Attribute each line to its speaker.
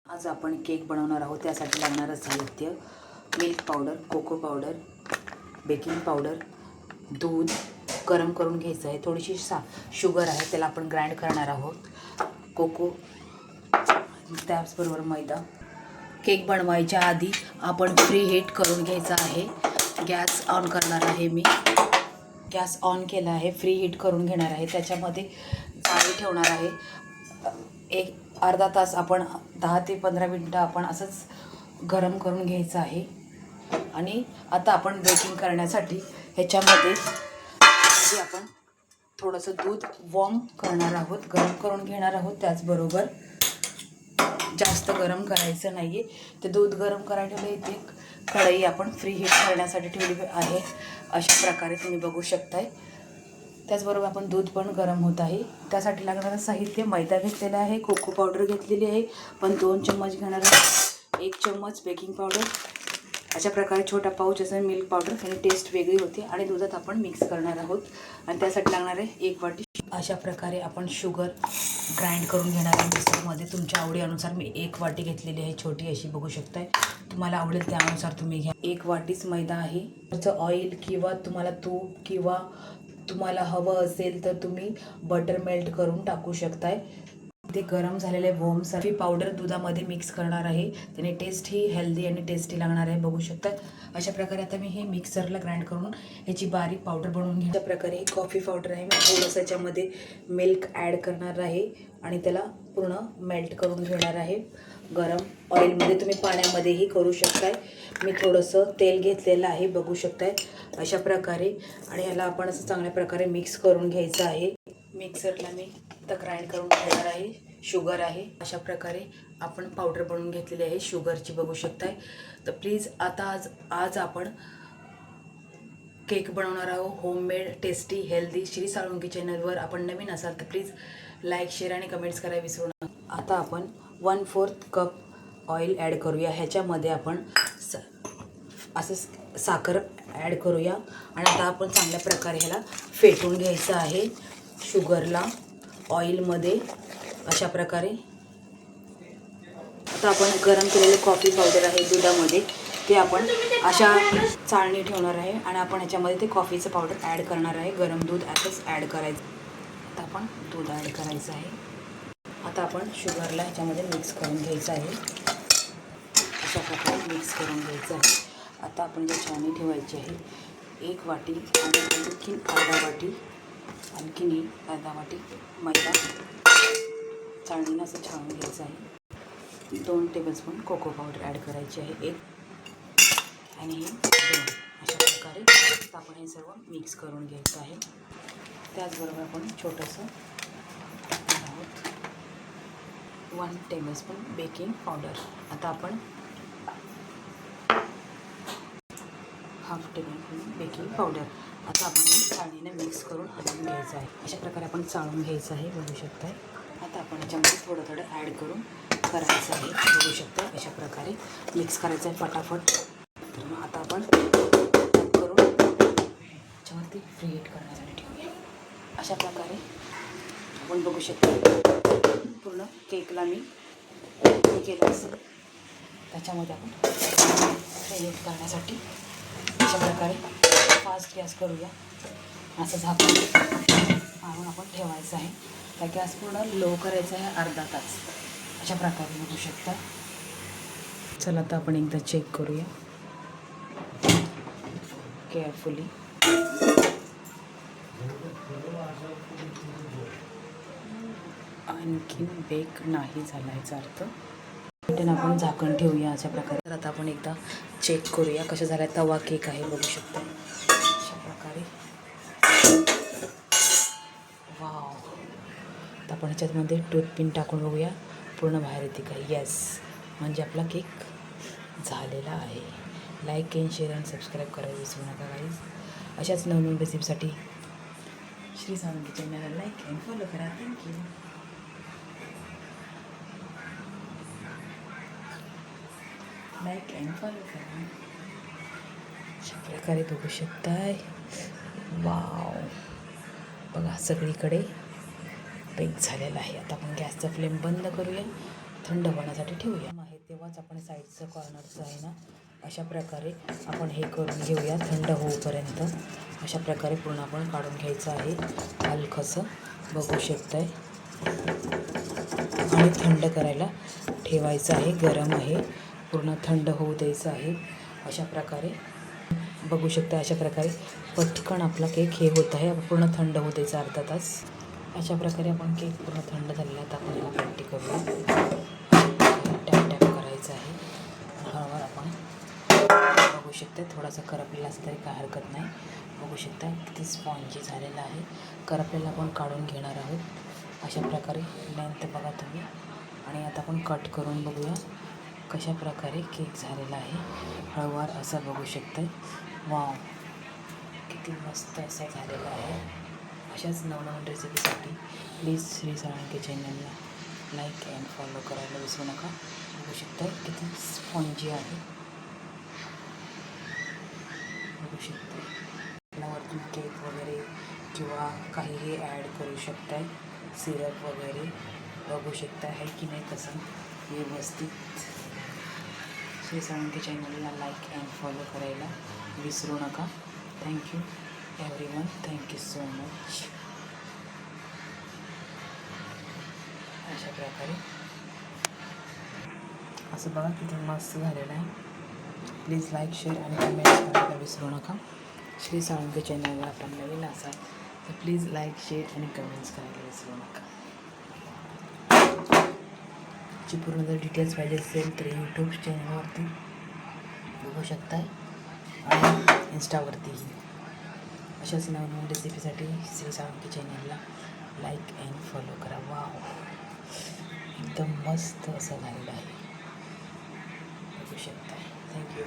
Speaker 1: आज आपण केक बनवणार आहोत. त्यासाठी लागणारं साहित्य milk powder, cocoa powder, baking powder, दूध गरम करून घ्यायचं आहे, थोडीशी शुगर आहे, त्याला आपण ग्राइंड करणार आहोत, कोको, त्याचबरोबर मैदा. केक बनवायच्या आधी आपण प्री हीट करून घ्यायचा आहे. गॅस ऑन करणार आहे मी. गॅस ऑन केला आहे, फ्री हीट करून घेणार आहे. त्याच्यामध्ये जाळी ठेवणार आहे. एक अर्धा तास आपण 10 ते 15 मिनटं आपण असंच गरम करून घ्यायचं आहे. आणि आता आपण बेकिंग करण्यासाठी ह्याच्यामध्ये आपण थोडंसं दूध वॉर्म करणार आहोत, गरम करून घेणार आहोत. त्याचबरोबर जास्त गरम करायचं नाही आहे. ते दूध गरम करायला इथे कढई आपण फ्री हीट करण्यासाठी ठेवली आहे. अशा प्रकारे तुम्ही बघू शकताय. त्याचबरोबर आपण दूध पण गरम होत आहे. त्यासाठी लागणारं साहित्य मैदा घेतलेला आहे, कोको पावडर घेतलेली आहे, पण 2 चम्मच घेणार आहे, 1 चम्मच बेकिंग पावडर. अशा प्रकारे छोटा पाऊच असेल मिल्क पावडर, त्याने टेस्ट वेगळी होते. आणि दुधात आपण मिक्स करणार आहोत आणि त्यासाठी लागणार आहे 1 वाटी. अशा प्रकारे आपण शुगर ग्राइंड करून घेणार आहे मिक्सरमध्ये. तुमच्या आवडीनुसार मी 1 वाटी घेतलेली आहे, छोटी अशी बघू शकताय. तुम्हाला आवडेल त्यानुसार तुम्ही घ्या. 1 वाटीच मैदा आहे. त्याचं ऑइल किंवा तुम्हाला तूप किंवा तुम्हाला हवं असेल तर तुम्ही बटर मेल्ट करून टाकू शकताय. ते गरम झालेले वॉर्मसाठी पावडर दुधामध्ये मिक्स करणार आहे. त्याने टेस्ट ही हेल्दी आणि टेस्टी लागणार आहे, बघू शकता. अशा प्रकारे आता मी हे मिक्सरला ग्राइंड करून ह्याची बारीक पावडर बनवून घेईन. अशा प्रकारे कॉफी पावडर आहे. मी थोडंसं याच्यामध्ये मिल्क ॲड करणार आहे आणि त्याला पूर्ण मेल्ट करून घेणार आहे. गरम ऑइलमध्ये, तुम्ही पाण्यामध्येही करू शकताय. मी थोडंसं तेल घेतलेलं आहे, बघू शकताय. अशा प्रकारे आणि ह्याला आपण असं चांगल्या प्रकारे मिक्स करून घ्यायचं आहे. मिक्सरला मी आता ग्राइंड करून घेणार आहे. शुगर आहे. अशा प्रकारे आपण पावडर बनवून घेतलेली आहे शुगरची, बघू शकताय. तर प्लीज आता आज आपण केक बनवणार आहोत, homemade tasty healthy. Shri Salunke चॅनलवर आपण नवीन असाल तर प्लीज लाईक, शेअर आणि कमेंट्स करायला विसरू नका. आता आपण 1/4 कप ऑइल ॲड करूया. ह्याच्यामध्ये आपण असं साखर ॲड करूया आणि आता आपण चांगल्या प्रकारे ह्याला फेटून घ्यायचं आहे शुगरला ऑइलमध्ये. अशा प्रकारे आता आपण गरम केलेले कॉफी पावडर आहे दुधामध्ये, ते आपण अशा चाळणी ठेवणार आहे आणि आपण ह्याच्यामध्ये ते कॉफीचं पावडर ॲड करणार आहे. गरम दूध आताच ॲड करायचं. आता आपण दूध ॲड करायचं आहे. आता आपण शुगरला ह्याच्यामध्ये मिक्स करून घ्यायचं आहे. अशा प्रकारे मिक्स करून घ्यायचं आहे. आता आपण जे चाळणी ठेवायची आहे, 1 वाटी आणि आणखीन अर्धा वाटी, आणखीन अर्धा वाटी मैदा चाळणीनं असं छान घ्यायचं आहे. 2 टेबलस्पून कोको पावडर ॲड करायची आहे, 1 आणि 2. अशा प्रकारे आपण हे सर्व मिक्स करून घ्यायचं आहे. त्याचबरोबर आपण छोटंसं आहोत 1 टेबलस्पून बेकिंग पावडर. आता आपण 1/2 टेबलस्पून बेकिंग पावडर. आता आपण चाळणीने मिक्स करून आणून घ्यायचं आहे. अशा प्रकारे आपण चाळून घ्यायचं आहे, बघू शकताय. आता आपण याच्यामध्ये थोडं थोडं ॲड करून करायचं आहे, बघू शकता. अशा प्रकारे मिक्स करायचं आहे फटाफट. आता आपण करून याच्यावरती फ्री हीट करण्यासाठी ठेवूया. अशा प्रकारे आपण बघू शकता पूर्ण केकला मी केलं असेल. त्याच्यामध्ये आपण फ्री हीट करण्यासाठी अशा प्रकारे फास्ट गॅस करूया. असं झाकून मारून आपण ठेवायचं आहे. त्या गॅस पूर्ण लो करायचा आहे अर्धा तास. अशा प्रकारे बघू शकता. चला आता आपण एकदा चेक करूया केअरफुली. आणखीन बेक नाही झाला याचा अर्थ. आपण झाकण ठेवूया अशा प्रकारे. तर आता आपण एकदा चेक करूया कसं झालं. तवा केक आहे, बघू शकता. अशा प्रकारे वाव. तर आपण ह्याच्यामध्ये टूथपिन टाकून बघूया पूर्ण बाहेर येते का. येस, म्हणजे आपला केक झालेला आहे. लाईक एंड शेअर आणि सबस्क्राईब करायला विसरू नका गाईज. अशाच नवनवीन रेसिपीसाठी श्री साळुंके चॅनलला लाईक अँड फॉलो करा. थँक्यू. लाईक अँड फॉलो करा. अशा प्रकारे बघू शकताय. वाव, बघा सगळीकडे बेक झालेला आहे. आता आपण गॅसचा फ्लेम बंद करूया. थंड होण्यासाठी ठेवूया आहे तेव्हाच आपण साईडचं कॉर्नरचं आहे ना अशा प्रकारे आपण हे करून घेऊया थंड होईपर्यंत. अशा प्रकारे पूर्ण आपण काढून घ्यायचं आहे हलकंसं बघू शकताय. आणि थंड करायला ठेवायचं आहे. गरम आहे पूर्ण थंड होऊ द्यायचं आहे. अशा प्रकारे बघू शकता. अशा प्रकारे पटकन आपला केक हे होत आहे. पूर्ण थंड होऊ द्यायचा अर्धा तास. अशा प्रकारे आपण केक पूर्ण थंड झालेला तर आपण याला पलटी करूया. टॅप टॅप करायचं आहे. हळूहळू आपण बघू शकता. थोडासा करपलेला असला तरी काय हरकत नाही. बघू शकता किती स्पॉन्जी झालेला आहे. करपलेला आपण काढून घेणार आहोत. अशा प्रकारे लेंथ बघा तुम्ही. आणि आता आपण कट करून बघूया कशा प्रकारे केक झालेला आहे. हळूवार असा बघू शकता. वाव किती मस्त असा झालेला आहे. अशाच नवनवीन रेसिपीसाठी प्लीज श्री साळुंखे चॅनलला लाईक अँड फॉलो करायला विसरू नका. बघू शकता किती स्पॉन्जी आहे. बघू शकता. वरती केक वगैरे किंवा काहीही ॲड करू शकताय सिरप वगैरे. बघू शकता आहे की नाही कसं व्यवस्थित. श्री साळुंखे चॅनलला लाईक अँड फॉलो करायला विसरू नका. Thank you everyone. Thank you so much. अशा प्रकारे असं बघा किती मस्त झालेलं आहे. प्लीज लाईक शेअर आणि कमेंट्स करायला विसरू नका. श्री साळुंखे चॅनलला आपण नवीन असाल तर प्लीज लाईक शेअर आणि कमेंट्स करायला विसरू नका. ची पूर्ण जर डिटेल्स पाहिजे असेल तर यूट्यूब चॅनलवरती बघू शकता आणि इंस्टावरतीही. अशाच नवीन रेसिपीसाठी श्री साळुंखे चॅनलला लाईक अँड फॉलो करा. वाव एकदम मस्त असं झालेलं आहे. बघू शकता. थँक्यू.